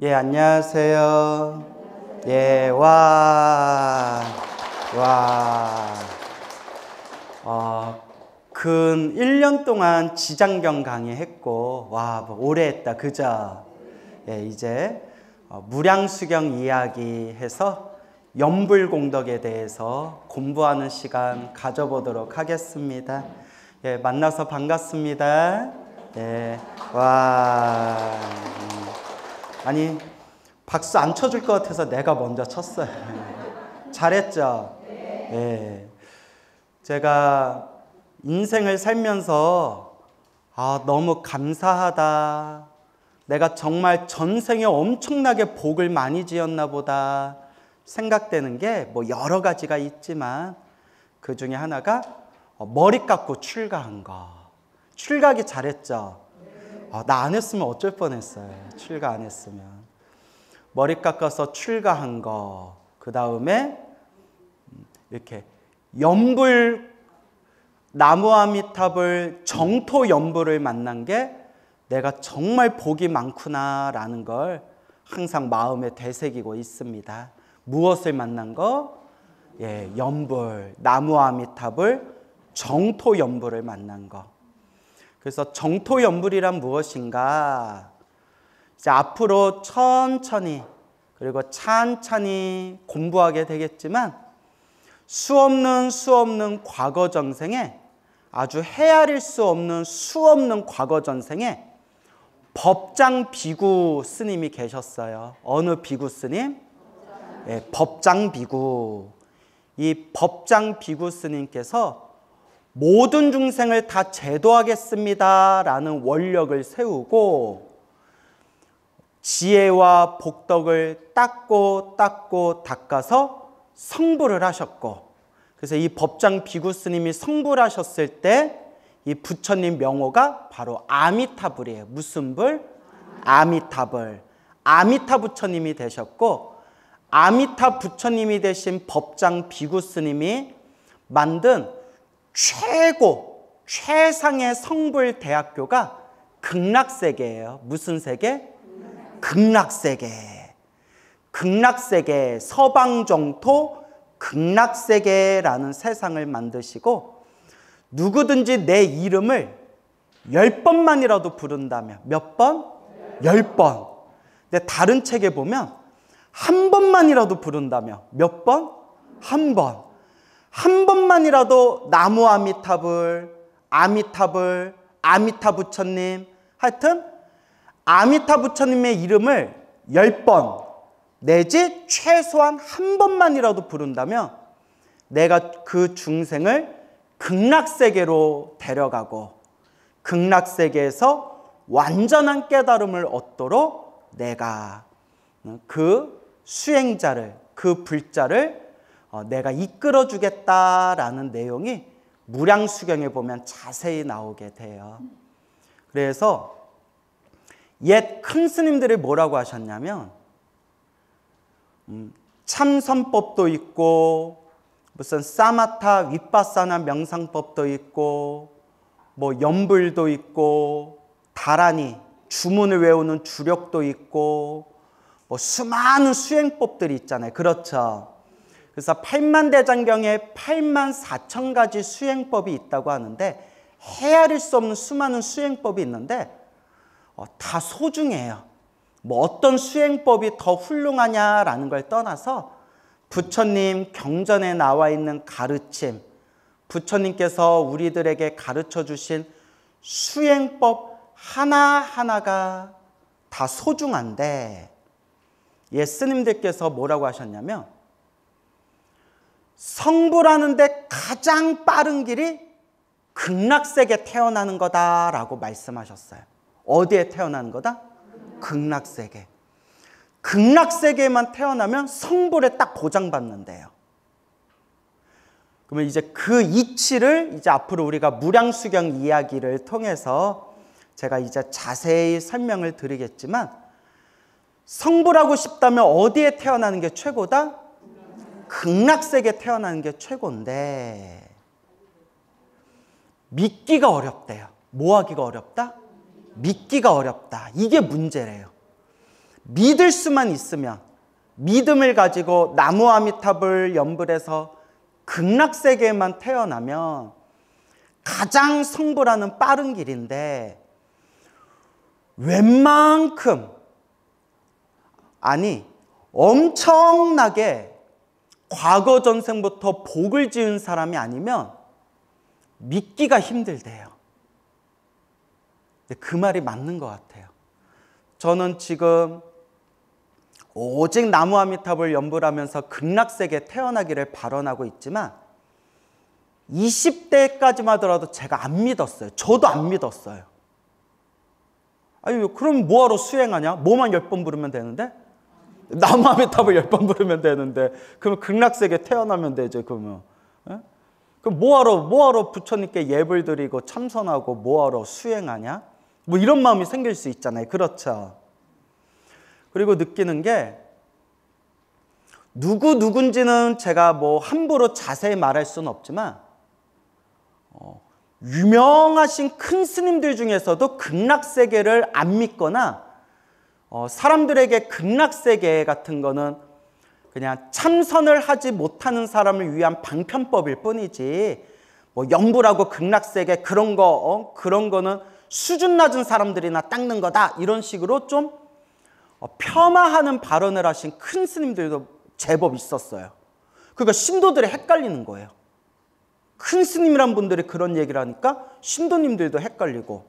예, 안녕하세요. 예, 근 1년 동안 지장경 강의했고, 뭐 오래 했다, 그죠? 예, 이제 무량수경 이야기 해서 염불공덕에 대해서 공부하는 시간 가져보도록 하겠습니다. 예, 만나서 반갑습니다. 예, 아니, 박수 안 쳐줄 것 같아서 내가 먼저 쳤어요. 잘했죠? 예. 제가 인생을 살면서 너무 감사하다. 내가 정말 전생에 엄청나게 복을 많이 지었나 보다 생각되는 게 뭐 여러 가지가 있지만 그 중에 하나가 머리 깎고 출가한 거. 출가하기 잘했죠? 나 안 했으면 어쩔 뻔했어요. 출가 안 했으면. 머리 깎아서 출가한 거. 그 다음에 이렇게 염불 나무아미탑을 정토 염불을 만난 게 내가 정말 복이 많구나라는 걸 항상 마음에 되새기고 있습니다. 무엇을 만난 거? 예, 염불, 나무아미탑을 정토 염불을 만난 거. 그래서 정토 염불이란 무엇인가? 이제 앞으로 천천히 그리고 찬찬히 공부하게 되겠지만 수없는 과거 전생에 아주 헤아릴 수 없는 수없는 과거 전생에 법장 비구 스님이 계셨어요. 어느 비구 스님? 예, 법장 비구. 이 법장 비구 스님께서 모든 중생을 다 제도하겠습니다 라는 원력을 세우고 지혜와 복덕을 닦고 닦아서 성불을 하셨고, 그래서 이 법장 비구 스님이 성불 하셨을 때 이 부처님 명호가 바로 아미타불이에요. 무슨 불? 아미타불. 아미타 부처님이 되셨고, 아미타 부처님이 되신 법장 비구 스님이 만든 최상의 성불 대학교가 극락세계예요. 무슨 세계? 극락세계. 극락세계, 서방정토 극락세계라는 세상을 만드시고, 누구든지 내 이름을 10번만이라도 부른다면, 몇 번? 10번. 근데 다른 책에 보면 한 번만이라도 부른다면, 몇 번? 한 번. 한 번만이라도 나무 아미타불, 아미타 부처님, 하여튼 아미타 부처님의 이름을 10번 내지 최소한 한 번만이라도 부른다면 내가 그 중생을 극락세계로 데려가고 극락세계에서 완전한 깨달음을 얻도록 내가 그 수행자를, 그 불자를 내가 이끌어주겠다라는 내용이 무량수경에 보면 자세히 나오게 돼요. 그래서 옛 큰 스님들이 뭐라고 하셨냐면 참선법도 있고 무슨 사마타 윗바사나 명상법도 있고 뭐 염불도 있고 다라니 주문을 외우는 주력도 있고 뭐 수많은 수행법들이 있잖아요. 그렇죠? 그래서 8만대장경에 84,000가지 수행법이 있다고 하는데 헤아릴 수 없는 수많은 수행법이 있는데 다 소중해요. 뭐 어떤 수행법이 더 훌륭하냐라는 걸 떠나서 부처님 경전에 나와 있는 가르침, 부처님께서 우리들에게 가르쳐 주신 수행법 하나하나가 다 소중한데 예, 스님들께서 뭐라고 하셨냐면 성불하는데 가장 빠른 길이 극락세계 태어나는 거다라고 말씀하셨어요. 어디에 태어나는 거다? 극락세계. 극락세계에만 태어나면 성불에 딱 보장받는데요. 그러면 이제 그 이치를 이제 앞으로 우리가 무량수경 이야기를 통해서 제가 이제 자세히 설명을 드리겠지만 성불하고 싶다면 어디에 태어나는 게 최고다? 극락세계에 태어나는 게 최고인데 믿기가 어렵대요. 뭐 하기가 어렵다? 믿기가 어렵다. 이게 문제래요. 믿을 수만 있으면, 믿음을 가지고 나무아미탑을 연불해서 극락세계에만 태어나면 가장 성불하는 빠른 길인데, 웬만큼, 아니 엄청나게 과거 전생부터 복을 지은 사람이 아니면 믿기가 힘들대요. 근데 그 말이 맞는 것 같아요. 저는 지금 오직 나무아미탑을 연불하면서 극락세계에 태어나기를 발언하고 있지만 20대까지만 하더라도 제가 안 믿었어요. 저도 안 믿었어요. 아니 그럼 뭐하러 수행하냐? 뭐만 10번 부르면 되는데? 나무아미탑을 10번 부르면 되는데 그러면 극락세계 태어나면 되죠. 그러면 그럼 뭐하러 부처님께 예불 드리고 참선하고 뭐하러 수행하냐? 뭐 이런 마음이 생길 수 있잖아요. 그렇죠? 그리고 느끼는 게 누군지는 제가 뭐 함부로 자세히 말할 수는 없지만 유명하신 큰 스님들 중에서도 극락세계를 안 믿거나 사람들에게 극락세계 같은 거는 그냥 참선을 하지 못하는 사람을 위한 방편법일 뿐이지 뭐 연불하고 극락세계 그런 거는 수준 낮은 사람들이나 닦는 거다 이런 식으로 좀 폄하하는 발언을 하신 큰 스님들도 제법 있었어요. 그러니까 신도들이 헷갈리는 거예요. 큰 스님이란 분들이 그런 얘기를 하니까 신도님들도 헷갈리고,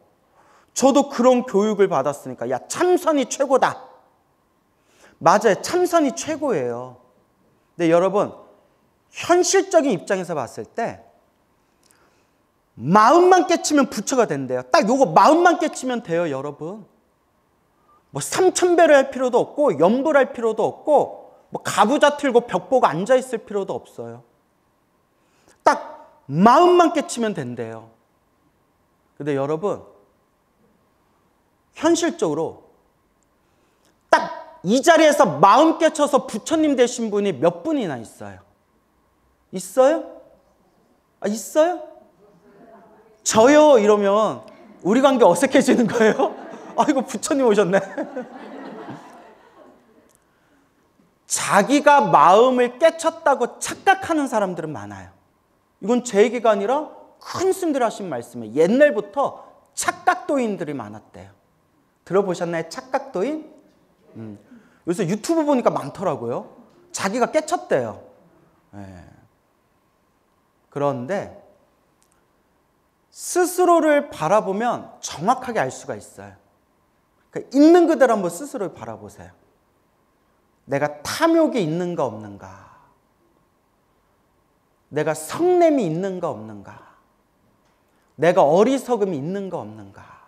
저도 그런 교육을 받았으니까 야 참선이 최고다. 맞아요. 참선이 최고예요. 근데 여러분 현실적인 입장에서 봤을 때 마음만 깨치면 부처가 된대요. 딱 요거 마음만 깨치면 돼요. 여러분 뭐 3000배를 할 필요도 없고 연불할 필요도 없고 뭐 가부좌 틀고 벽 보고 앉아있을 필요도 없어요. 딱 마음만 깨치면 된대요. 근데 여러분 현실적으로 딱 이 자리에서 마음 깨쳐서 부처님 되신 분이 몇 분이나 있어요? 있어요? 있어요? 저요 이러면 우리 관계 어색해지는 거예요? 아이고 부처님 오셨네. 자기가 마음을 깨쳤다고 착각하는 사람들은 많아요. 이건 제 얘기가 아니라 큰 스님들 하신 말씀이에요. 옛날부터 착각도인들이 많았대요. 들어보셨나요? 착각도인? 요새 유튜브 보니까 많더라고요. 자기가 깨쳤대요. 네. 그런데 스스로를 바라보면 정확하게 알 수가 있어요. 그러니까 있는 그대로 한번 스스로를 바라보세요. 내가 탐욕이 있는가 없는가? 내가 성냄이 있는가 없는가? 내가 어리석음이 있는가 없는가?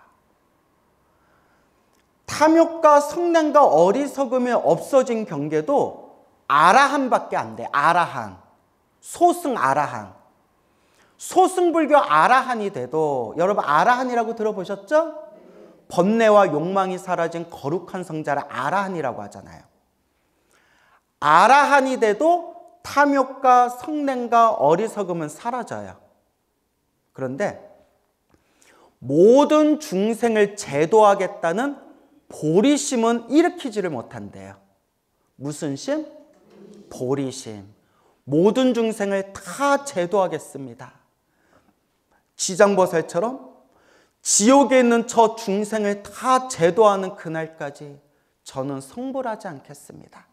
탐욕과 성냄과 어리석음이 없어진 경계도 아라한밖에 안 돼. 아라한. 소승 아라한. 소승불교 아라한이 돼도, 여러분 아라한이라고 들어보셨죠? 번뇌와 욕망이 사라진 거룩한 성자를 아라한이라고 하잖아요. 아라한이 돼도 탐욕과 성냄과 어리석음은 사라져요. 그런데 모든 중생을 제도하겠다는 보리심은 일으키지를 못한대요. 무슨 심? 보리심. 모든 중생을 다 제도하겠습니다. 지장보살처럼 지옥에 있는 저 중생을 다 제도하는 그날까지 저는 성불하지 않겠습니다.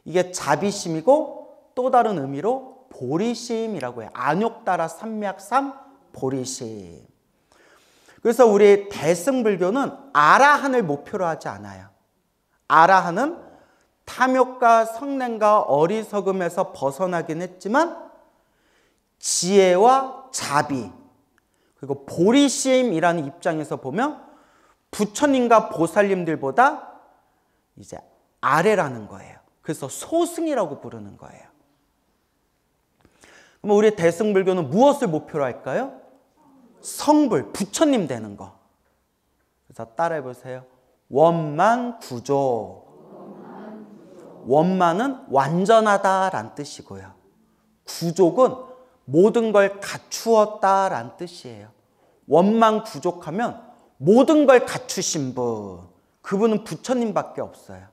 이게 자비심이고 또 다른 의미로 보리심이라고 해요. 안욕따라 삼맥삼 보리심. 그래서 우리 대승불교는 아라한을 목표로 하지 않아요. 아라한은 탐욕과 성냄과 어리석음에서 벗어나긴 했지만 지혜와 자비 그리고 보리심이라는 입장에서 보면 부처님과 보살님들보다 이제 아래라는 거예요. 그래서 소승이라고 부르는 거예요. 그럼 우리 대승불교는 무엇을 목표로 할까요? 성불, 부처님 되는 거. 그래서 따라해 보세요. 원만구조. 원만은 완전하다라는 뜻이고요. 구족은 모든 걸 갖추었다라는 뜻이에요. 원만구족하면 모든 걸 갖추신 분. 그분은 부처님밖에 없어요.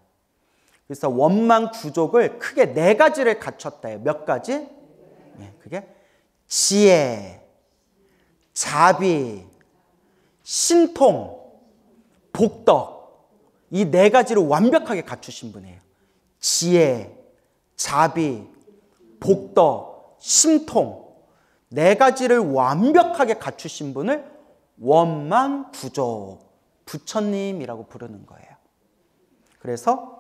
그래서 원만 구족을 크게 4가지를 갖췄다. 몇 가지? 그게 지혜, 자비, 신통, 복덕. 이 4가지를 완벽하게 갖추신 분이에요. 지혜, 자비, 복덕, 신통. 4가지를 완벽하게 갖추신 분을 원만 구족, 부처님이라고 부르는 거예요. 그래서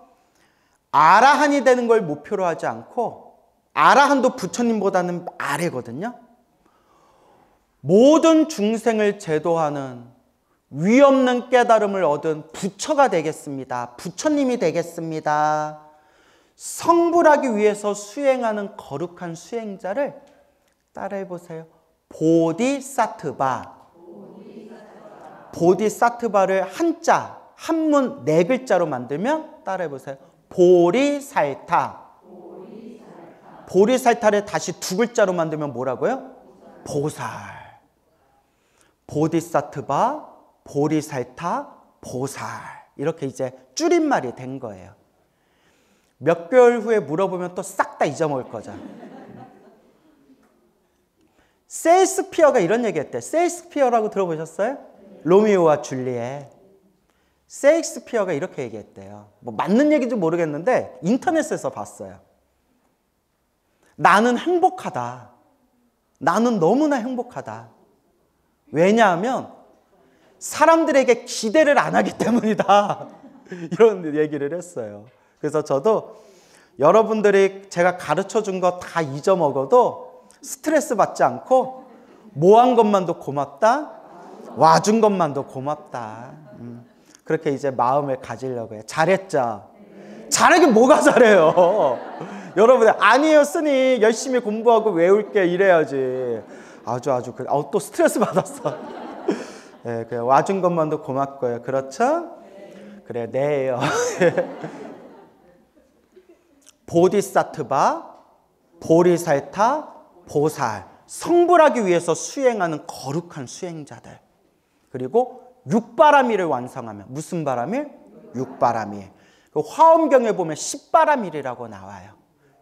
아라한이 되는 걸 목표로 하지 않고, 아라한도 부처님보다는 아래거든요. 모든 중생을 제도하는 위없는 깨달음을 얻은 부처가 되겠습니다. 부처님이 되겠습니다. 성불하기 위해서 수행하는 거룩한 수행자를 따라해 보세요. 보디사트바. 보디사트바를 한자, 한문 4글자로 만들면 따라해 보세요. 보리살타. 보리살타를 다시 2글자로 만들면 뭐라고요? 보살. 보디사트바, 보리살타, 보살. 이렇게 이제 줄임말이 된 거예요. 몇 개월 후에 물어보면 또 싹 다 잊어먹을 거죠. 셰익스피어가 이런 얘기했대. 셰익스피어라고 들어보셨어요? 로미오와 줄리엣. 셰익스피어가 이렇게 얘기했대요. 뭐 맞는 얘기인지 모르겠는데 인터넷에서 봤어요. 나는 행복하다. 나는 너무나 행복하다. 왜냐하면 사람들에게 기대를 안 하기 때문이다. 이런 얘기를 했어요. 그래서 저도 여러분들이 제가 가르쳐 준 거 다 잊어먹어도 스트레스 받지 않고 뭐 한 것만도 고맙다. 와준 것만도 고맙다. 그렇게 이제 마음을 가지려고 해요. 잘했죠? 잘하긴 뭐가 잘해요. 여러분들 아니에요 스님 열심히 공부하고 외울게 이래야지. 아주 또 스트레스 받았어. 네, 그래 와준 것만도 고맙고요. 그렇죠? 그래 네요. 보디사트바, 보리살타, 보살. 성불하기 위해서 수행하는 거룩한 수행자들. 그리고 육바라밀을 완성하면 무슨 바라밀? 육바라밀. 그 화엄경에 보면 십바라밀이라고 나와요.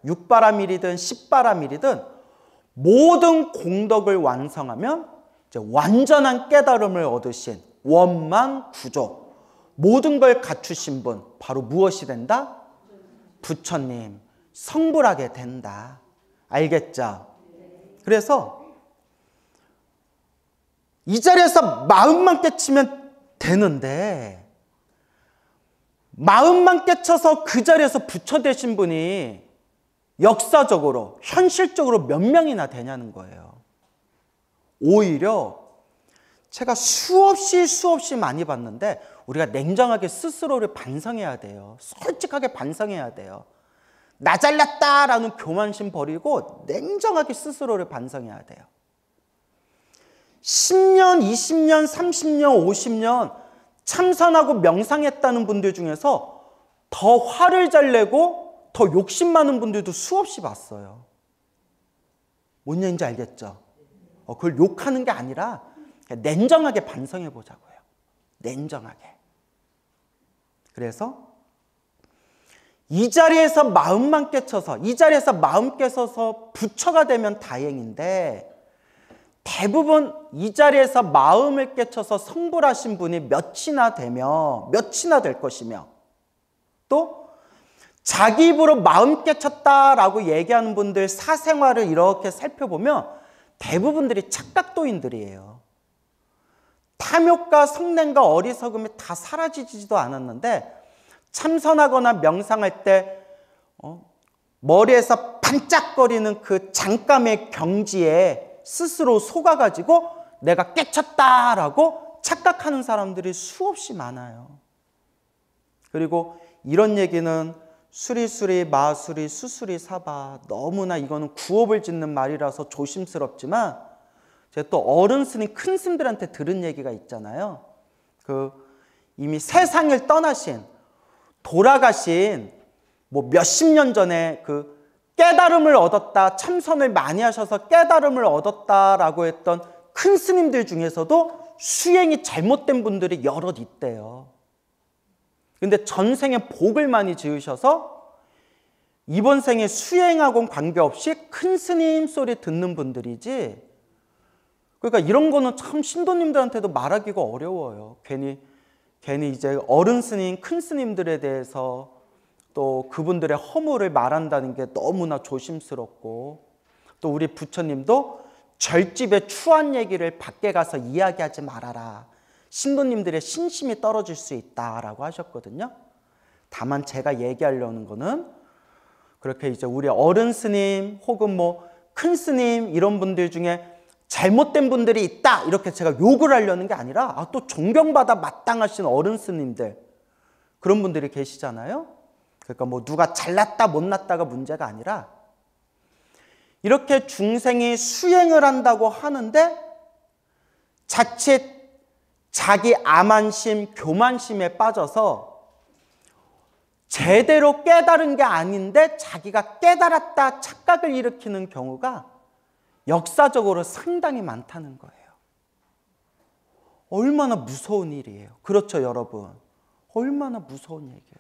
육바라밀이든 십바라밀이든 모든 공덕을 완성하면 이제 완전한 깨달음을 얻으신 원만 구족, 모든 걸 갖추신 분 바로 무엇이 된다? 부처님, 성불하게 된다. 알겠죠? 그래서 이 자리에서 마음만 깨치면 되는데 마음만 깨쳐서 그 자리에서 부처 되신 분이 역사적으로, 현실적으로 몇 명이나 되냐는 거예요. 오히려 제가 수없이 많이 봤는데 우리가 냉정하게 스스로를 반성해야 돼요. 솔직하게 반성해야 돼요. 나 잘났다라는 교만심 버리고 냉정하게 스스로를 반성해야 돼요. 10년, 20년, 30년, 50년 참선하고 명상했다는 분들 중에서 더 화를 잘 내고 더 욕심 많은 분들도 수없이 봤어요. 뭔 얘기인지 알겠죠? 그걸 욕하는 게 아니라 그냥 냉정하게 반성해 보자고요. 냉정하게. 그래서 이 자리에서 마음만 깨쳐서, 이 자리에서 마음 깨서서 부처가 되면 다행인데 대부분 이 자리에서 마음을 깨쳐서 성불하신 분이 몇이나 될 것이며 또 자기 입으로 마음 깨쳤다라고 얘기하는 분들 사생활을 이렇게 살펴보면 대부분들이 착각도인들이에요. 탐욕과 성냄과 어리석음이 다 사라지지도 않았는데 참선하거나 명상할 때 머리에서 반짝거리는 그 잠깐의 경지에 스스로 속아가지고 내가 깨쳤다라고 착각하는 사람들이 수없이 많아요. 그리고 이런 얘기는 수리수리, 마수리, 수수리, 사바 너무나 이거는 구업을 짓는 말이라서 조심스럽지만 제가 또 어른 스님, 큰 스님들한테 들은 얘기가 있잖아요. 그 이미 세상을 떠나신, 돌아가신 뭐 몇십 년 전에 그 깨달음을 얻었다, 참선을 많이 하셔서 깨달음을 얻었다라고 했던 큰 스님들 중에서도 수행이 잘못된 분들이 여럿 있대요. 근데 전생에 복을 많이 지으셔서 이번 생에 수행하고는 관계없이 큰 스님 소리 듣는 분들이지. 그러니까 이런 거는 참 신도님들한테도 말하기가 어려워요. 괜히 이제 어른 스님, 큰 스님들에 대해서 또 그분들의 허물을 말한다는 게 너무나 조심스럽고, 또 우리 부처님도 절집의 추한 얘기를 밖에 가서 이야기하지 말아라. 신도님들의 신심이 떨어질 수 있다라고 하셨거든요. 다만 제가 얘기하려는 거는 그렇게 이제 우리 어른 스님 혹은 뭐 큰 스님 이런 분들 중에 잘못된 분들이 있다 이렇게 제가 욕을 하려는 게 아니라 또 존경받아 마땅하신 어른 스님들 그런 분들이 계시잖아요. 그러니까 뭐 누가 잘났다 못났다가 문제가 아니라 이렇게 중생이 수행을 한다고 하는데 자칫 자기 암안심, 교만심에 빠져서 제대로 깨달은 게 아닌데 자기가 깨달았다 착각을 일으키는 경우가 역사적으로 상당히 많다는 거예요. 얼마나 무서운 일이에요. 그렇죠, 여러분? 얼마나 무서운 얘기예요.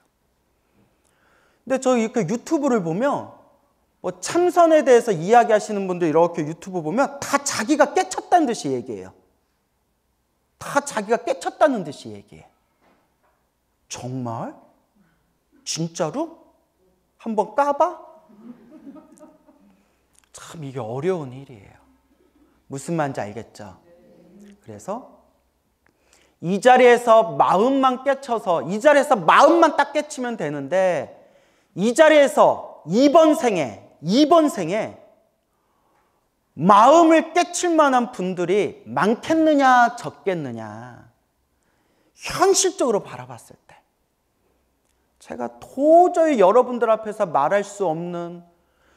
근데 저 이렇게 유튜브를 보면 뭐 참선에 대해서 이야기하시는 분들 이렇게 유튜브 보면 다 자기가 깨쳤다는 듯이 얘기해요. 다 자기가 깨쳤다는 듯이 얘기해. 정말? 진짜로? 한번 까봐? 참 이게 어려운 일이에요. 무슨 말인지 알겠죠? 그래서 이 자리에서 마음만 깨쳐서 이 자리에서 마음만 딱 깨치면 되는데 이 자리에서 이번 생에 마음을 깨칠 만한 분들이 많겠느냐 적겠느냐 현실적으로 바라봤을 때 제가 도저히 여러분들 앞에서 말할 수 없는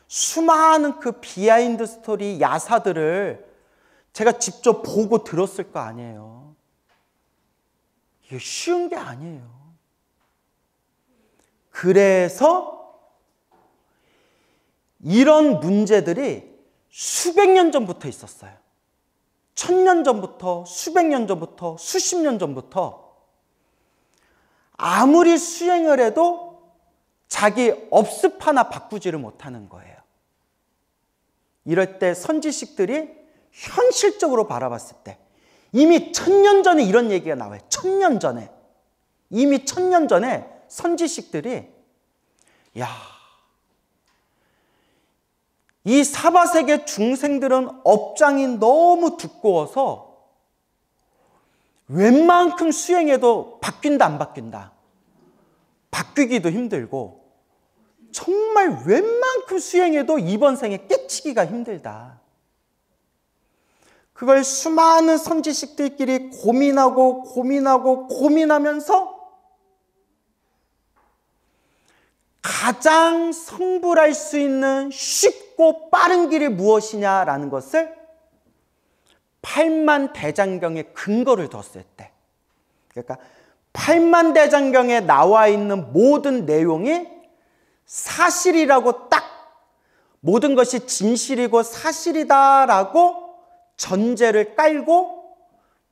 수많은 그 비하인드 스토리 야사들을 제가 직접 보고 들었을 거 아니에요. 이게 쉬운 게 아니에요. 그래서 이런 문제들이 수백 년 전부터 있었어요. 1000년 전부터, 수백 년 전부터, 수십 년 전부터 아무리 수행을 해도 자기 업습 하나 바꾸지를 못하는 거예요. 이럴 때 선지식들이 현실적으로 바라봤을 때 이미 1000년 전에 이런 얘기가 나와요. 1000년 전에. 이미 1000년 전에 선지식들이 이 사바세계 중생들은 업장이 너무 두꺼워서 웬만큼 수행해도 바뀐다 안 바뀐다. 바뀌기도 힘들고 정말 웬만큼 수행해도 이번 생에 깨치기가 힘들다. 그걸 수많은 선지식들끼리 고민하면서 가장 성불할 수 있는 쉽고 빠른 길이 무엇이냐라는 것을 8만대장경에 근거를 뒀을 때, 그러니까 8만대장경에 나와 있는 모든 내용이 사실이라고 딱 모든 것이 진실이고 사실이다라고 전제를 깔고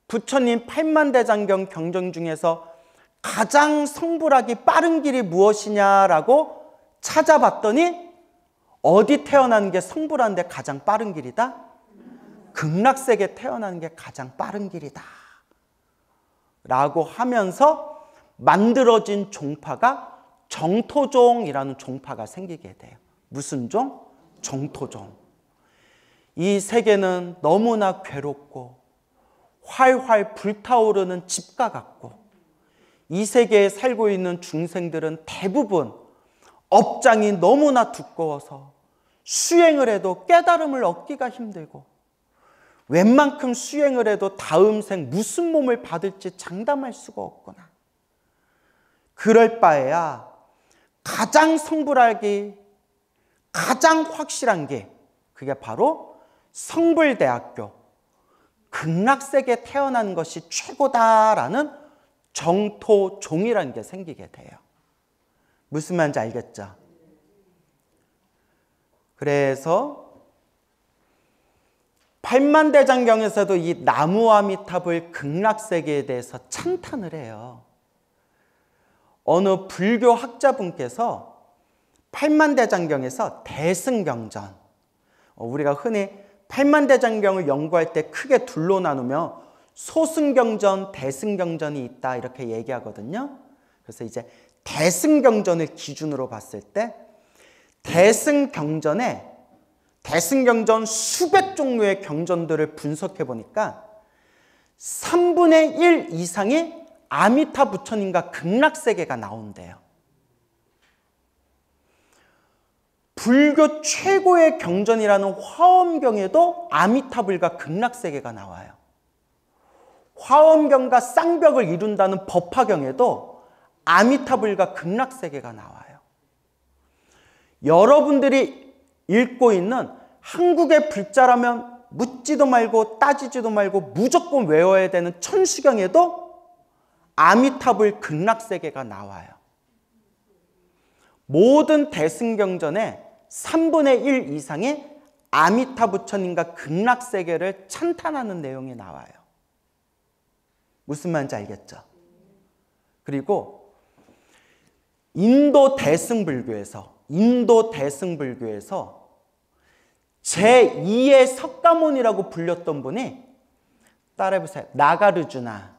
부처님 8만대장경 경전 중에서 가장 성불하기 빠른 길이 무엇이냐라고 찾아봤더니 어디 태어나는 게 성불하는데 가장 빠른 길이다? 극락세계 태어나는 게 가장 빠른 길이다 라고 하면서 만들어진 종파가 정토종이라는 종파가 생기게 돼요. 무슨 종? 정토종. 이 세계는 너무나 괴롭고 활활 불타오르는 집과 같고 이 세계에 살고 있는 중생들은 대부분 업장이 너무나 두꺼워서 수행을 해도 깨달음을 얻기가 힘들고 웬만큼 수행을 해도 다음 생 무슨 몸을 받을지 장담할 수가 없구나. 그럴 바에야 가장 성불하기 가장 확실한 게 그게 바로 성불대학교 극락세계에 태어나는 것이 최고다라는 정토종이라는 게 생기게 돼요. 무슨 말인지 알겠죠? 그래서 8만대장경에서도 이 나무아미탑을 극락세계에 대해서 찬탄을 해요. 어느 불교 학자분께서 팔만대장경에서 대승경전, 우리가 흔히 팔만대장경을 연구할 때 크게 둘로 나누며 소승경전, 대승경전이 있다 이렇게 얘기하거든요. 그래서 이제 대승경전을 기준으로 봤을 때 대승경전 수백 종류의 경전들을 분석해 보니까 3분의 1 이상이 아미타 부처님과 극락세계가 나온대요. 불교 최고의 경전이라는 화엄경에도 아미타불과 극락세계가 나와요. 화엄경과 쌍벽을 이룬다는 법화경에도 아미타불과 극락세계가 나와요. 여러분들이 읽고 있는 한국의 불자라면 묻지도 말고 따지지도 말고 무조건 외워야 되는 천수경에도 아미타불 극락세계가 나와요. 모든 대승경전에 3분의 1 이상이 아미타 부처님과 극락세계를 찬탄하는 내용이 나와요. 무슨 말인지 알겠죠? 그리고 인도 대승불교에서 제2의 석가모니라고 불렸던 분이, 따라해보세요. 나가르주나.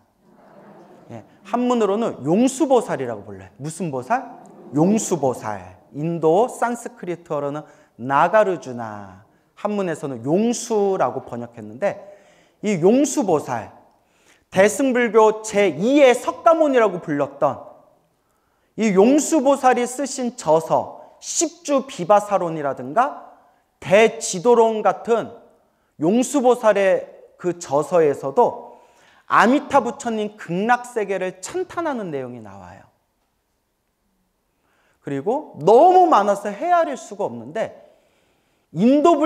한문으로는 용수보살이라고 불러요. 무슨 보살? 용수보살. 인도 산스크리트어로는 나가르주나, 한문에서는 용수라고 번역했는데, 이 용수보살, 대승불교 제2의 석가모니라고 불렸던 이 용수보살이 쓰신 저서 십주 비바사론이라든가 대지도론 같은 용수보살의 그 저서에서도 아미타 부처님 극락세계를 찬탄하는 내용이 나와요. 그리고 너무 많아서 헤아릴 수가 없는데, 인도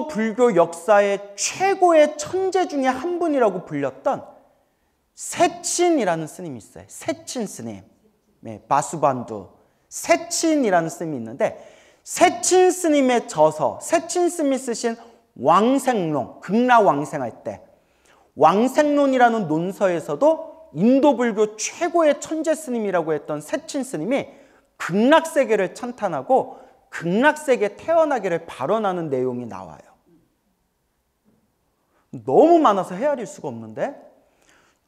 불교 역사의 최고의 천재 중에 한 분이라고 불렸던 세친이라는 스님이 있어요. 세친 스님. 바수반두. 세친이라는 스님이 있는데, 세친 스님의 저서, 세친 스님이 쓰신 왕생론, 극락왕생할 때 왕생론이라는 논서에서도 인도 불교 최고의 천재 스님이라고 했던 세친 스님이 극락세계를 찬탄하고 극락세계에 태어나기를 발언하는 내용이 나와요. 너무 많아서 헤아릴 수가 없는데,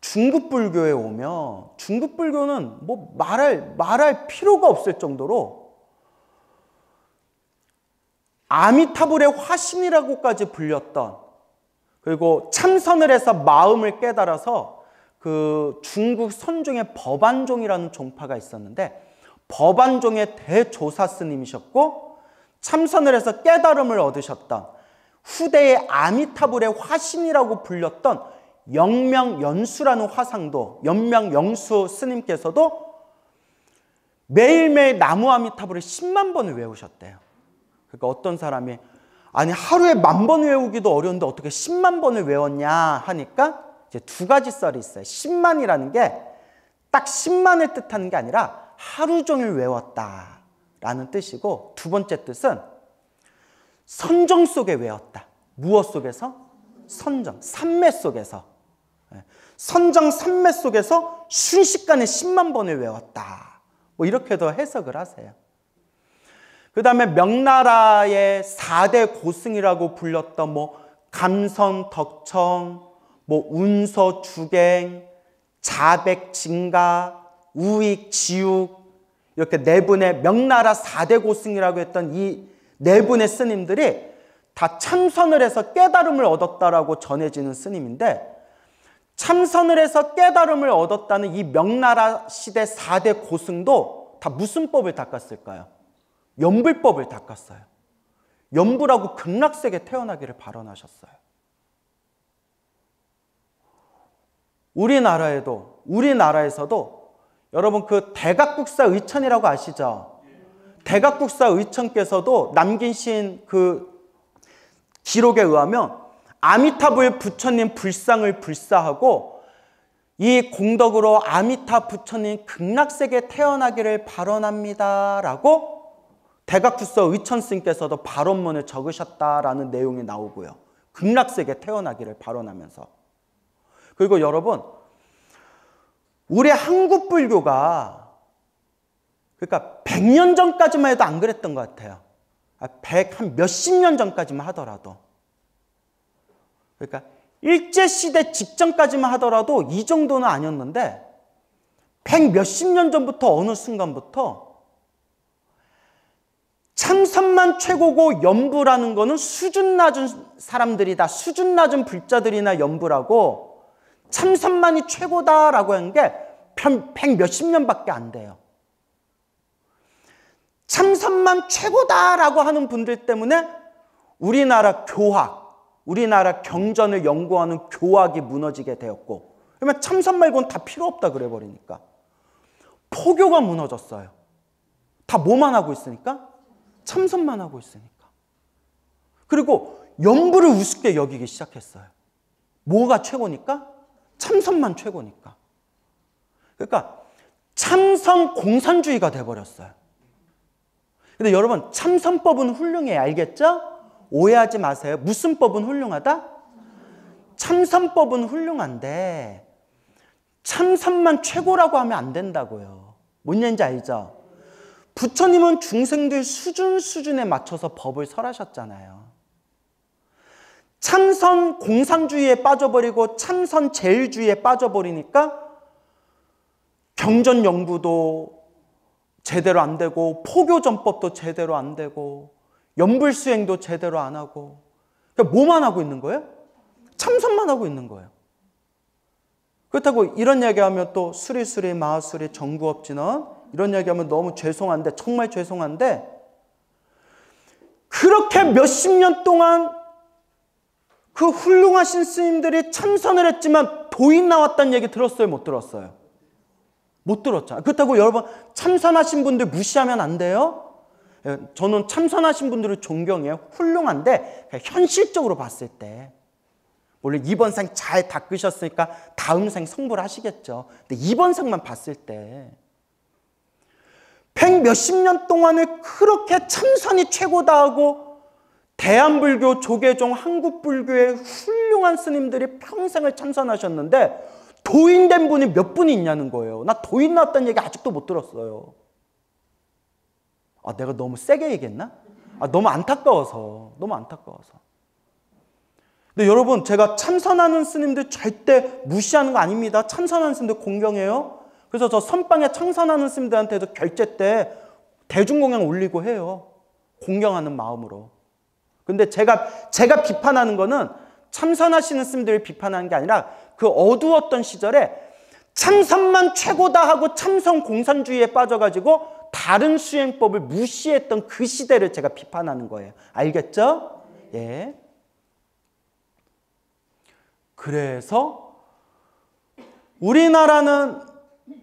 중국 불교에 오면 중국 불교는 뭐 말할 필요가 없을 정도로 아미타불의 화신이라고까지 불렸던, 그리고 참선을 해서 마음을 깨달아서 그 중국 선종의 법안종이라는 종파가 있었는데, 법안종의 대조사 스님이셨고 참선을 해서 깨달음을 얻으셨던 후대의 아미타불의 화신이라고 불렸던 영명연수라는 화상도, 영명영수 스님께서도 매일매일 나무 아미타불을 10만 번을 외우셨대요. 그러니까 어떤 사람이 아니 하루에 10,000번 외우기도 어려운데 어떻게 10만 번을 외웠냐 하니까 이제 두 가지 썰이 있어요. 10만이라는 게 딱 10만을 뜻하는 게 아니라 하루 종일 외웠다라는 뜻이고, 두 번째 뜻은 선정 속에 외웠다. 무엇 속에서? 선정, 삼매 속에서. 선정 삼매 속에서 순식간에 10만 번을 외웠다. 뭐 이렇게도 해석을 하세요. 그 다음에 명나라의 4대 고승이라고 불렸던 뭐 감선, 덕청, 뭐 운서, 주갱, 자백, 진가, 우익, 지육, 이렇게 네 분의 명나라 4대 고승이라고 했던 이 네 분의 스님들이 다 참선을 해서 깨달음을 얻었다라고 전해지는 스님인데, 참선을 해서 깨달음을 얻었다는 이 명나라 시대 4대 고승도 다 무슨 법을 닦았을까요? 연불법을 닦았어요. 연불하고 극락세계 태어나기를 발언하셨어요. 우리나라에서도 여러분 그 대각국사 의천이라고 아시죠? 대각국사 의천께서도 남기신 그 기록에 의하면 아미타불 부처님 불상을 불사하고 이 공덕으로 아미타 부처님 극락세계에 태어나기를 발언합니다 라고 대각국사 의천 스님께서도 발언문을 적으셨다라는 내용이 나오고요. 극락세계에 태어나기를 발언하면서. 그리고 여러분, 우리 한국 불교가 그러니까 100년 전까지만 해도 안 그랬던 것 같아요. 한 몇십 년 전까지만 하더라도. 그러니까 일제시대 직전까지만 하더라도 이 정도는 아니었는데 100 몇십 년 전부터 어느 순간부터 참선만 최고고 연부라는 거는 수준 낮은 사람들이다. 수준 낮은 불자들이나 연부라고 참선만이 최고다라고 하는 게 100 몇십 년밖에 안 돼요. 참선만 최고다라고 하는 분들 때문에 우리나라 교학, 우리나라 경전을 연구하는 교학이 무너지게 되었고, 그러면 참선 말고는 다 필요 없다 그래 버리니까 포교가 무너졌어요. 다 뭐만 하고 있으니까? 참선만 하고 있으니까. 그리고 연부를 우습게 여기기 시작했어요. 뭐가 최고니까? 참선만 최고니까. 그러니까 참선 공산주의가 돼버렸어요. 근데 여러분, 참선법은 훌륭해요. 알겠죠? 오해하지 마세요. 무슨 법은 훌륭하다? 참선법은 훌륭한데 참선만 최고라고 하면 안 된다고요. 뭔 얘기인지 알죠? 부처님은 중생들 수준에 맞춰서 법을 설하셨잖아요. 참선 공산주의에 빠져버리고 참선 제일주의에 빠져버리니까 경전 연구도 제대로 안 되고 포교전법도 제대로 안 되고 연불수행도 제대로 안 하고, 그러니까 뭐만 하고 있는 거예요? 참선만 하고 있는 거예요. 그렇다고 이런 이야기하면 또 수리수리 마하수리 정부업진원 이런 이야기하면 너무 죄송한데, 정말 죄송한데, 그렇게 몇십 년 동안 그 훌륭하신 스님들이 참선을 했지만 도인 나왔다는 얘기 들었어요? 못 들었어요? 못 들었잖아요. 그렇다고 여러분 참선하신 분들 무시하면 안 돼요? 저는 참선하신 분들을 존경해요. 훌륭한데 현실적으로 봤을 때 원래 이번 생 잘 닦으셨으니까 다음 생 성불 하시겠죠. 근데 이번 생만 봤을 때 100 몇십 년 동안을 그렇게 참선이 최고다 하고 대한불교, 조계종, 한국불교의 훌륭한 스님들이 평생을 참선하셨는데 도인된 분이 몇 분이 있냐는 거예요. 나 도인 나왔다는 얘기 아직도 못 들었어요. 내가 너무 세게 얘기했나? 너무 안타까워서. 근데 여러분, 제가 참선하는 스님들 절대 무시하는 거 아닙니다. 참선하는 스님들 공경해요. 그래서 저 선방에 참선하는 스님들한테도 결제 때 대중공양 올리고 해요. 공경하는 마음으로. 근데 제가 비판하는 거는 참선하시는 스님들을 비판하는 게 아니라 그 어두웠던 시절에 참선만 최고다 하고 참선 공산주의에 빠져가지고 다른 수행법을 무시했던 그 시대를 제가 비판하는 거예요. 알겠죠? 예. 그래서 우리나라는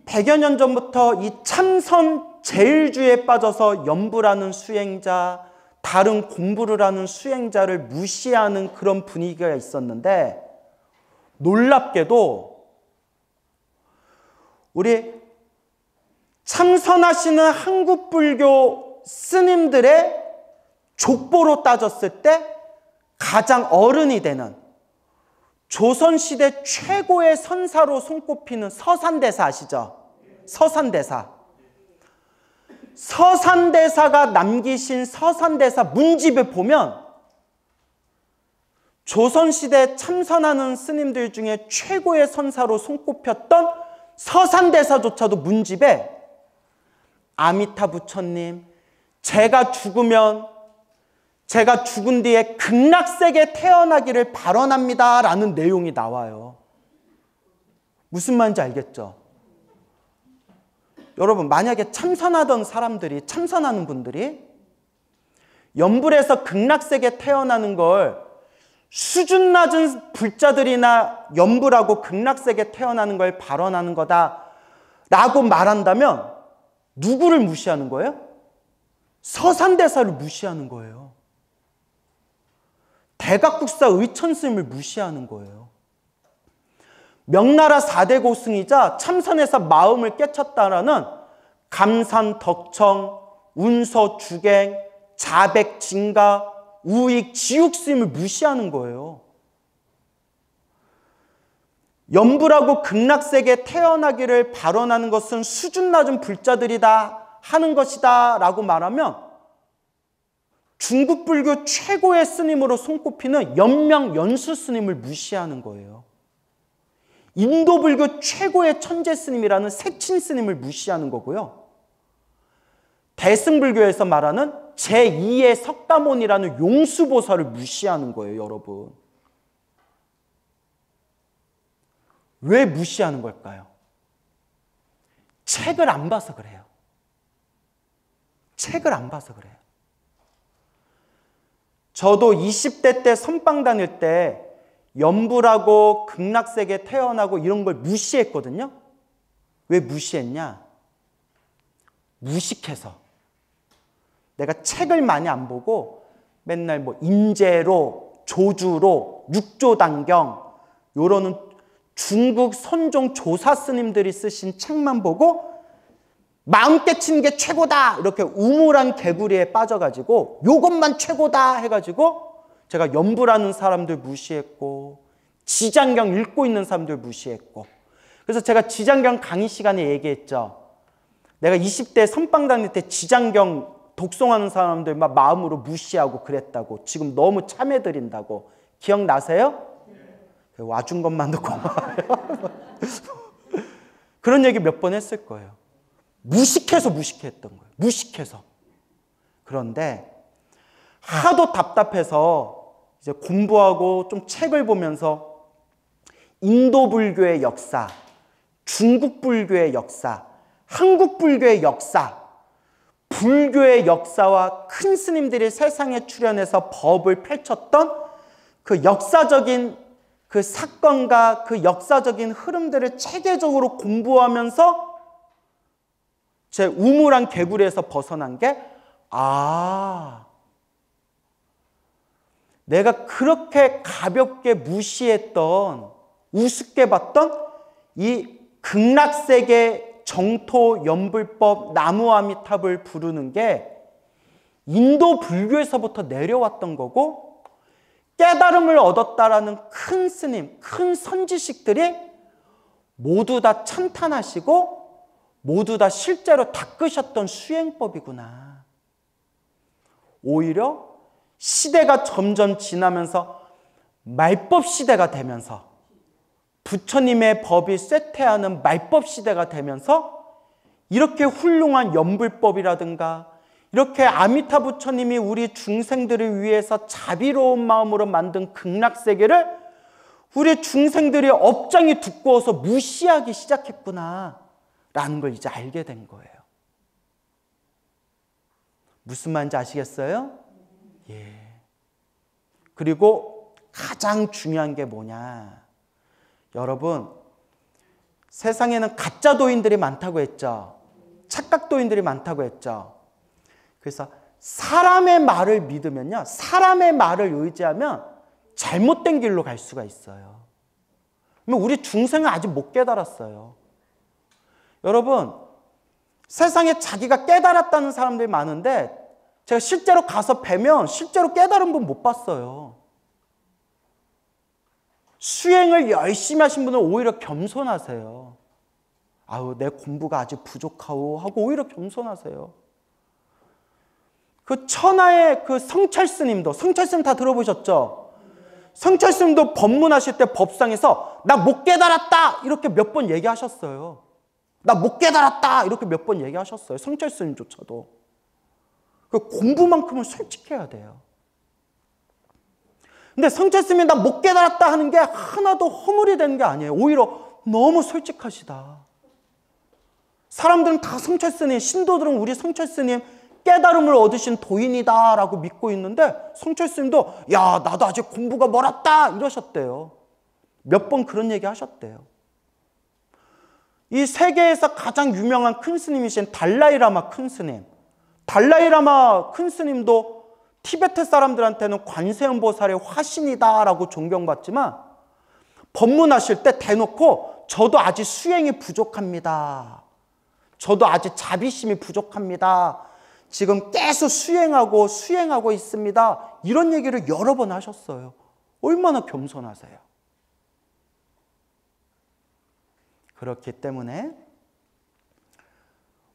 100여 년 전부터 이 참선 제일주의에 빠져서 연부라는 수행자, 다른 공부를 하는 수행자를 무시하는 그런 분위기가 있었는데, 놀랍게도 우리 참선하시는 한국불교 스님들의 족보로 따졌을 때 가장 어른이 되는 조선시대 최고의 선사로 손꼽히는 서산대사 아시죠? 서산대사. 서산대사가 남기신 서산대사 문집에 보면 조선시대 참선하는 스님들 중에 최고의 선사로 손꼽혔던 서산대사조차도 문집에 아미타 부처님, 제가 죽은 뒤에 극락세계에 태어나기를 발언합니다 라는 내용이 나와요. 무슨 말인지 알겠죠? 여러분, 만약에 참선하는 분들이 연불에서 극락세계에 태어나는 걸 수준 낮은 불자들이나 연불하고 극락세계에 태어나는 걸 발언하는 거다라고 말한다면 누구를 무시하는 거예요? 서산대사를 무시하는 거예요. 대각국사 의천스님을 무시하는 거예요. 명나라 4대 고승이자 참선에서 마음을 깨쳤다라는 감산, 덕청, 운서, 주갱, 자백, 진가, 우익, 지육스님을 무시하는 거예요. 연불하고 극락세계에 태어나기를 발언하는 것은 수준 낮은 불자들이다 하는 것이다 라고 말하면 중국 불교 최고의 스님으로 손꼽히는 연명연수 스님을 무시하는 거예요. 인도 불교 최고의 천재 스님이라는 세친 스님을 무시하는 거고요. 대승불교에서 말하는 제2의 석가모니라는 용수보살을 무시하는 거예요, 여러분. 왜 무시하는 걸까요? 책을 안 봐서 그래요. 책을 안 봐서 그래요. 저도 20대 때 선방 다닐 때 연불하고 극락세계 태어나고 이런 걸 무시했거든요. 왜 무시했냐? 무식해서. 내가 책을 많이 안 보고 맨날 뭐 임재로, 조주로, 육조단경 요러는 중국 선종 조사 스님들이 쓰신 책만 보고 마음 깨치는 게 최고다 이렇게 우물한 개구리에 빠져가지고 요것만 최고다 해가지고 제가 연불하는 사람들 무시했고 지장경 읽고 있는 사람들 무시했고 그래서 제가 지장경 강의 시간에 얘기했죠. 내가 20대 선방 다닐 때 지장경 독송하는 사람들 막 마음으로 무시하고 그랬다고 지금 너무 참여드린다고 기억나세요? 와준 것만도 고마워요. 그런 얘기 몇 번 했을 거예요. 무식해서 무식했던 거예요. 무식해서. 그런데 하도 답답해서 이제 공부하고 좀 책을 보면서 인도 불교의 역사, 중국 불교의 역사, 한국 불교의 역사, 불교의 역사와 큰 스님들이 세상에 출현해서 법을 펼쳤던 그 역사적인 그 사건과 그 역사적인 흐름들을 체계적으로 공부하면서 제 우물한 개구리에서 벗어난 게 내가 그렇게 가볍게 무시했던 우습게 봤던 이 극락세계 정토 연불법 나무아미탑을 부르는 게 인도 불교에서부터 내려왔던 거고 깨달음을 얻었다라는 큰 스님, 큰 선지식들이 모두 다 찬탄하시고 모두 다 실제로 닦으셨던 수행법이구나. 오히려 시대가 점점 지나면서 말법 시대가 되면서 부처님의 법이 쇠퇴하는 말법 시대가 되면서 이렇게 훌륭한 연불법이라든가 이렇게 아미타 부처님이 우리 중생들을 위해서 자비로운 마음으로 만든 극락세계를 우리 중생들이 업장이 두꺼워서 무시하기 시작했구나 라는 걸 이제 알게 된 거예요. 무슨 말인지 아시겠어요? 예. 그리고 가장 중요한 게 뭐냐? 여러분, 세상에는 가짜 도인들이 많다고 했죠. 착각 도인들이 많다고 했죠. 그래서 사람의 말을 믿으면요, 사람의 말을 의지하면 잘못된 길로 갈 수가 있어요. 우리 중생은 아직 못 깨달았어요. 여러분, 세상에 자기가 깨달았다는 사람들이 많은데 제가 실제로 가서 뵈면 실제로 깨달은 분 못 봤어요. 수행을 열심히 하신 분은 오히려 겸손하세요. 내 공부가 아직 부족하오 하고 오히려 겸손하세요. 그 천하의 그 성철스님도, 성철스님 다 들어보셨죠? 성철스님도 법문하실 때 법상에서 나 못 깨달았다 이렇게 몇 번 얘기하셨어요. 나 못 깨달았다 이렇게 몇 번 얘기하셨어요. 성철스님조차도. 그 공부만큼은 솔직해야 돼요. 근데 성철스님이 나 못 깨달았다 하는 게 하나도 허물이 되는 게 아니에요. 오히려 너무 솔직하시다. 사람들은 다 성철스님, 신도들은 우리 성철스님 깨달음을 얻으신 도인이다 라고 믿고 있는데 성철스님도 야 나도 아직 공부가 멀었다 이러셨대요. 몇 번 그런 얘기 하셨대요. 이 세계에서 가장 유명한 큰 스님이신 달라이라마 큰 스님, 달라이라마 큰 스님도 티베트 사람들한테는 관세음보살의 화신이다 라고 존경받지만 법문하실 때 대놓고 저도 아직 수행이 부족합니다. 저도 아직 자비심이 부족합니다. 지금 계속 수행하고 있습니다. 이런 얘기를 여러 번 하셨어요. 얼마나 겸손하세요. 그렇기 때문에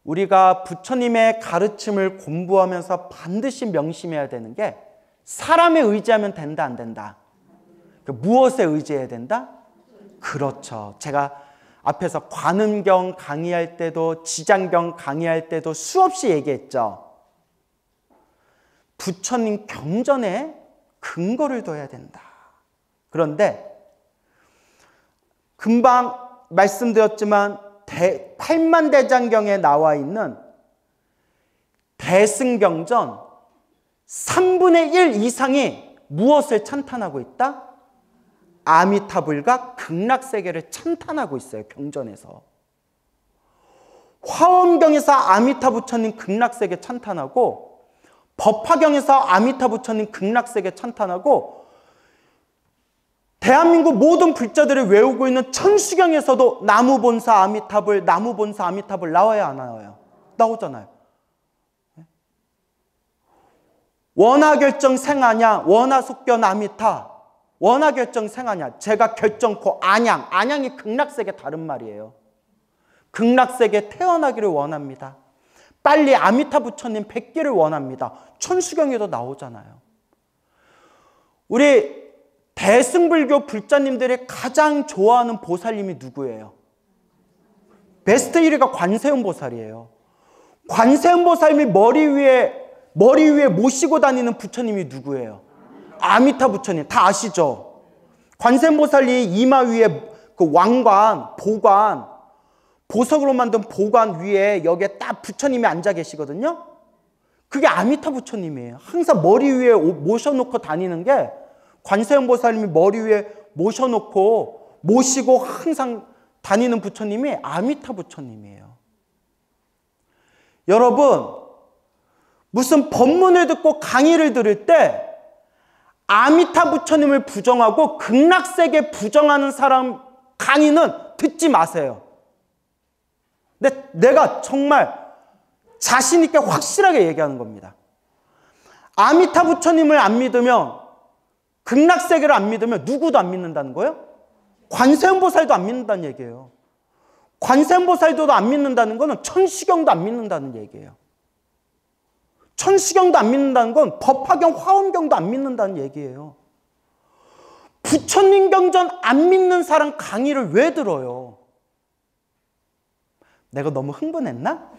우리가 부처님의 가르침을 공부하면서 반드시 명심해야 되는 게 사람에 의지하면 된다, 안 된다? 무엇에 의지해야 된다? 그렇죠. 제가 앞에서 관음경 강의할 때도 지장경 강의할 때도 수없이 얘기했죠. 부처님 경전에 근거를 둬야 된다. 그런데 금방 말씀드렸지만 팔만대장경에 나와 있는 대승경전 3분의 1 이상이 무엇을 찬탄하고 있다? 아미타불과 극락세계를 찬탄하고 있어요. 경전에서. 화엄경에서 아미타 부처님 극락세계 찬탄하고, 법화경에서 아미타 부처님 극락세계 찬탄하고, 대한민국 모든 불자들이 외우고 있는 천수경에서도 나무본사 아미타불, 나무본사 아미타불 나와야 안 나와요? 나오잖아요. 원하결정 생하냐, 원하속견 아미타, 원하결정 생하냐, 제가 결정코 안양, 안양이 극락세계 다른 말이에요. 극락세계 태어나기를 원합니다. 빨리 아미타 부처님 뵙기를 원합니다. 천수경에도 나오잖아요. 우리 대승불교 불자님들이 가장 좋아하는 보살님이 누구예요? 베스트 1위가 관세음 보살이에요. 관세음 보살님이 머리 위에 모시고 다니는 부처님이 누구예요? 아미타 부처님. 다 아시죠? 관세음 보살이 이마 위에 그 왕관, 보관, 보석으로 만든 보관 위에 여기에 딱 부처님이 앉아 계시거든요. 그게 아미타 부처님이에요. 항상 머리 위에 모셔놓고 다니는 게 관세음 보살님이 머리 위에 모시고 항상 다니는 부처님이 아미타 부처님이에요. 여러분, 무슨 법문을 듣고 강의를 들을 때 아미타 부처님을 부정하고 극락세계 부정하는 사람 강의는 듣지 마세요. 근데 내가 정말 자신 있게 확실하게 얘기하는 겁니다. 아미타 부처님을 안 믿으면, 극락세계를 안 믿으면 누구도 안 믿는다는 거예요? 관세음보살도 안 믿는다는 얘기예요. 관세음보살도 안 믿는다는 거는 천수경도 안 믿는다는 얘기예요. 천수경도 안 믿는다는 건 법화경, 화엄경도 안 믿는다는 얘기예요. 부처님 경전 안 믿는 사람 강의를 왜 들어요? 내가 너무 흥분했나?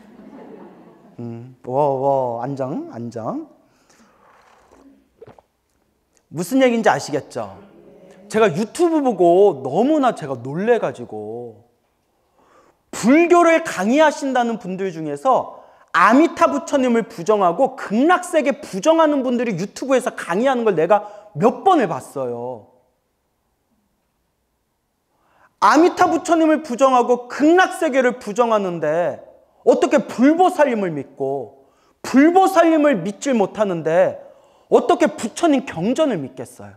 안정. 무슨 얘기인지 아시겠죠? 제가 유튜브 보고 너무나 제가 놀래가지고, 불교를 강의하신다는 분들 중에서 아미타 부처님을 부정하고 극락세계 부정하는 분들이 유튜브에서 강의하는 걸 내가 몇 번을 봤어요. 아미타 부처님을 부정하고 극락세계를 부정하는데 어떻게 불보살님을 믿고, 불보살님을 믿질 못하는데 어떻게 부처님 경전을 믿겠어요?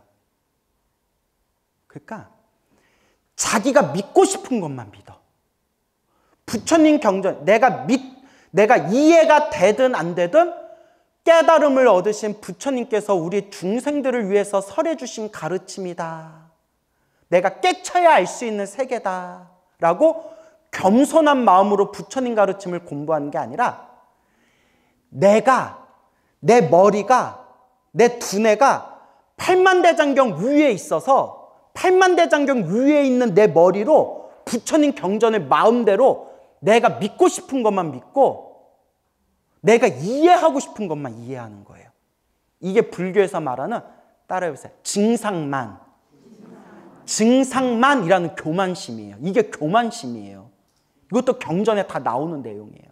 그러니까 자기가 믿고 싶은 것만 믿어. 부처님 경전, 내가 이해가 되든 안 되든 깨달음을 얻으신 부처님께서 우리 중생들을 위해서 설해 주신 가르침이다. 내가 깨쳐야 알 수 있는 세계다. 라고 겸손한 마음으로 부처님 가르침을 공부하는 게 아니라, 내 머리가, 내 두뇌가 팔만대장경 위에 있어서 팔만대장경 위에 있는 내 머리로 부처님 경전을 마음대로 내가 믿고 싶은 것만 믿고 내가 이해하고 싶은 것만 이해하는 거예요. 이게 불교에서 말하는, 따라해보세요, 증상만이라는 교만심이에요. 이게 교만심이에요. 이것도 경전에 다 나오는 내용이에요.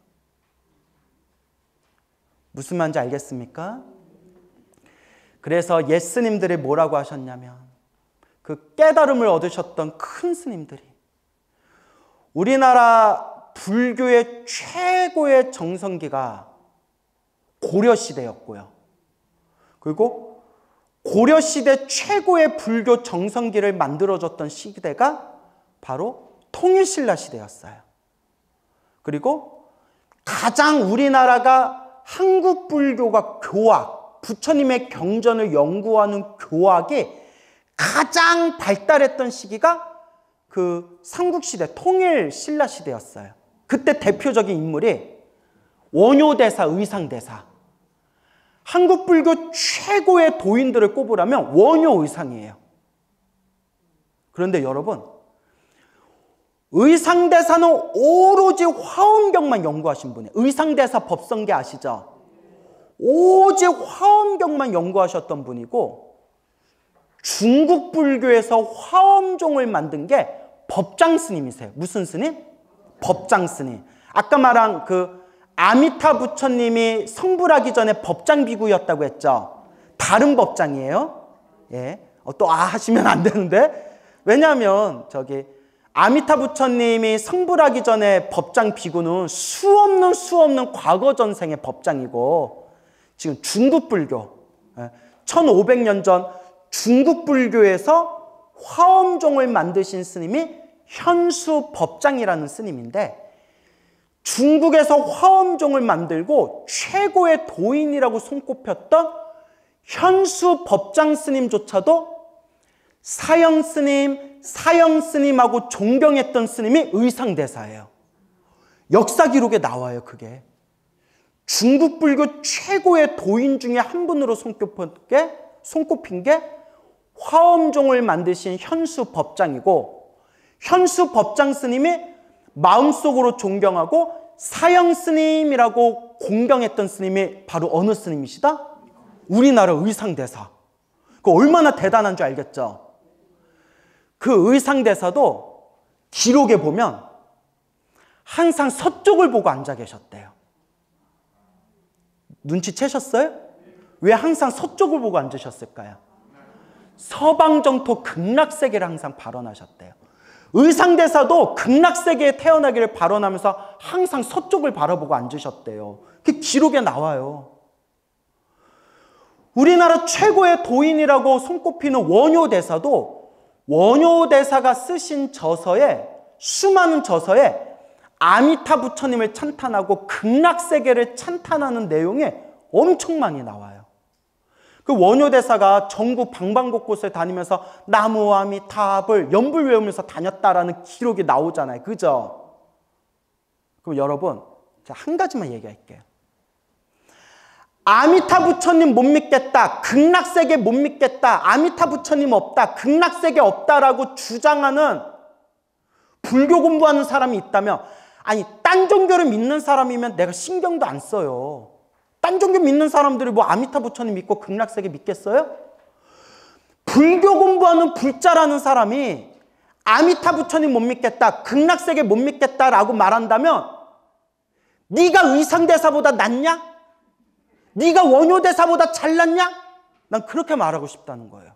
무슨 말인지 알겠습니까? 그래서 옛 스님들이 뭐라고 하셨냐면, 그 깨달음을 얻으셨던 큰 스님들이 우리나라 불교의 최고의 정성기가 고려시대였고요. 그리고 고려시대 최고의 불교 정성기를 만들어줬던 시대가 바로 통일신라 시대였어요. 그리고 가장 우리나라가 한국 불교가 교학, 부처님의 경전을 연구하는 교학이 가장 발달했던 시기가 그 삼국시대, 통일신라 시대였어요. 그때 대표적인 인물이 원효대사, 의상대사. 한국 불교 최고의 도인들을 꼽으라면 원효 의상이에요. 그런데 여러분, 의상대사는 오로지 화엄경만 연구하신 분이에요. 의상대사 법성계 아시죠? 오직 화엄경만 연구하셨던 분이고, 중국 불교에서 화엄종을 만든 게 법장 스님이세요. 무슨 스님? 법장 스님. 아까 말한 그 아미타 부처님이 성불하기 전에 법장 비구였다고 했죠. 다른 법장이에요. 예. 또 하시면 안 되는데. 왜냐하면 저기 아미타 부처님이 성불하기 전에 법장 비구는 수없는 과거 전생의 법장이고, 지금 중국 불교 1500년 전 중국 불교에서 화엄종을 만드신 스님이 현수 법장이라는 스님인데, 중국에서 화엄종을 만들고 최고의 도인이라고 손꼽혔던 현수 법장 스님조차도 사형 스님하고 존경했던 스님이 의상대사예요. 역사 기록에 나와요, 그게. 중국 불교 최고의 도인 중에 한 분으로 손꼽힌 게 화엄종을 만드신 현수 법장이고, 현수 법장 스님이 마음속으로 존경하고 사형 스님이라고 공경했던 스님이 바로 어느 스님이시다? 우리나라 의상대사. 그 얼마나 대단한 줄 알겠죠? 그 의상대사도 기록에 보면 항상 서쪽을 보고 앉아 계셨대요. 눈치채셨어요? 왜 항상 서쪽을 보고 앉으셨을까요? 서방정토 극락세계를 항상 발언하셨대요. 의상대사도 극락세계에 태어나기를 발언하면서 항상 서쪽을 바라보고 앉으셨대요. 그게 기록에 나와요. 우리나라 최고의 도인이라고 손꼽히는 원효대사도 원효대사가 쓰신 저서에, 수많은 저서에 아미타 부처님을 찬탄하고 극락세계를 찬탄하는 내용이 엄청 많이 나와요. 그 원효대사가 전국 방방곳곳을 다니면서 나무 아미타불 연불 외우면서 다녔다라는 기록이 나오잖아요. 그죠? 그럼 여러분, 제가 한 가지만 얘기할게요. 아미타 부처님 못 믿겠다, 극락세계 못 믿겠다, 아미타 부처님 없다, 극락세계 없다라고 주장하는 불교 공부하는 사람이 있다면, 아니 딴 종교를 믿는 사람이면 내가 신경도 안 써요. 딴 종교 믿는 사람들이 뭐 아미타 부처님 믿고 극락세계 믿겠어요? 불교 공부하는 불자라는 사람이 아미타 부처님 못 믿겠다, 극락세계 못 믿겠다라고 말한다면 네가 의상대사보다 낫냐? 네가 원효대사보다 잘났냐? 난 그렇게 말하고 싶다는 거예요.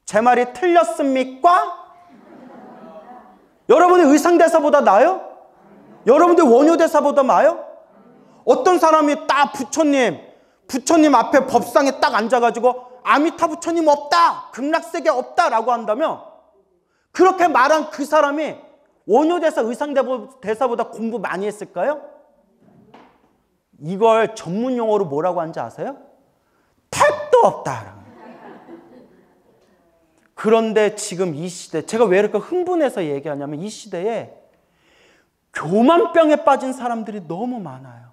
제 말이 틀렸습니까? 여러분이 의상대사보다 나아요? 여러분들 원효대사보다 나아요? 어떤 사람이 딱 부처님 앞에 법상에 딱 앉아가지고 아미타 부처님 없다, 극락세계 없다라고 한다면, 그렇게 말한 그 사람이 원효대사, 의상대사보다 공부 많이 했을까요? 이걸 전문 용어로 뭐라고 하는지 아세요? 택도 없다. 그런데 지금 이 시대, 제가 왜 이렇게 흥분해서 얘기하냐면, 이 시대에 교만병에 빠진 사람들이 너무 많아요.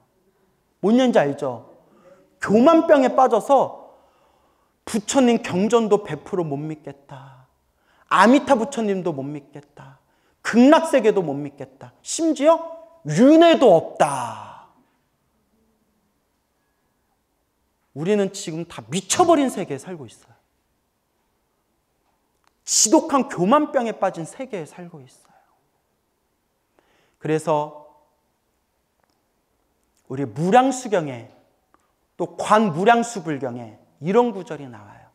뭔 얘기인지 알죠? 교만병에 빠져서 부처님 경전도 100% 못 믿겠다, 아미타 부처님도 못 믿겠다, 극락세계도 못 믿겠다, 심지어 윤회도 없다. 우리는 지금 다 미쳐버린 세계에 살고 있어요. 지독한 교만병에 빠진 세계에 살고 있어요. 그래서 우리 무량수경에, 또 관무량수불경에 이런 구절이 나와요.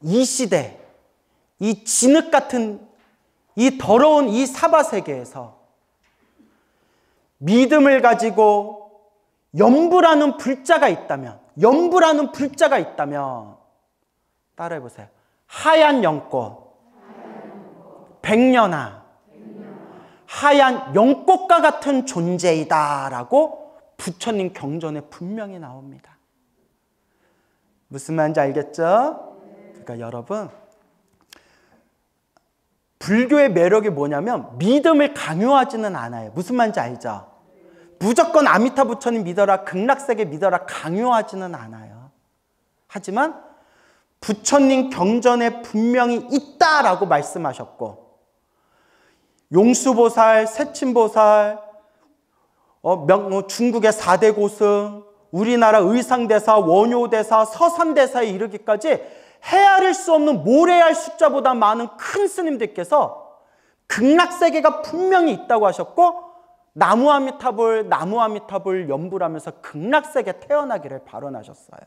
이 시대, 이 진흙 같은 이 더러운 이 사바세계에서 믿음을 가지고 염불하는 불자가 있다면, 따라해보세요. 하얀 연꽃, 백년아, 하얀 연꽃과 같은 존재이다라고 부처님 경전에 분명히 나옵니다. 무슨 말인지 알겠죠? 그러니까 여러분, 불교의 매력이 뭐냐면 믿음을 강요하지는 않아요. 무슨 말인지 알죠? 무조건 아미타 부처님 믿어라, 극락세계 믿어라 강요하지는 않아요. 하지만 부처님 경전에 분명히 있다라고 말씀하셨고, 용수보살, 세친보살, 중국의 4대 고승, 우리나라 의상대사, 원효대사, 서산대사에 이르기까지 헤아릴 수 없는 모래알 숫자보다 많은 큰 스님들께서 극락세계가 분명히 있다고 하셨고, 나무아미타불 연불하면서 극락세계 태어나기를 발언하셨어요.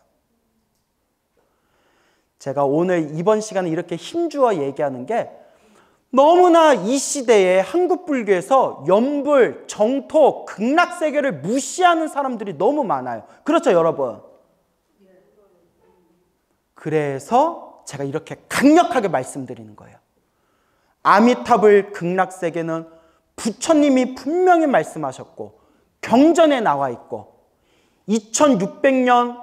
제가 오늘 이번 시간에 이렇게 힘주어 얘기하는 게, 너무나 이 시대에 한국 불교에서 연불, 정토, 극락세계를 무시하는 사람들이 너무 많아요. 그렇죠, 여러분? 그래서 제가 이렇게 강력하게 말씀드리는 거예요. 아미타불 극락세계는 부처님이 분명히 말씀하셨고 경전에 나와 있고 2600년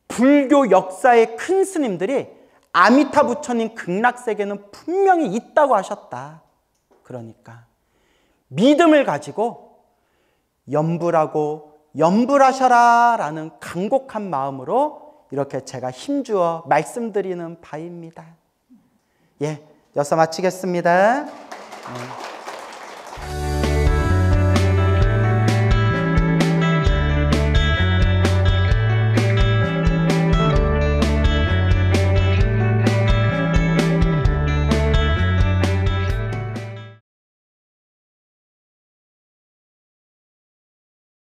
불교 역사의 큰 스님들이 아미타 부처님 극락세계는 분명히 있다고 하셨다. 그러니까 믿음을 가지고 연불하고 연불하셔라 라는 간곡한 마음으로 이렇게 제가 힘주어 말씀드리는 바입니다. 예, 여기서 마치겠습니다.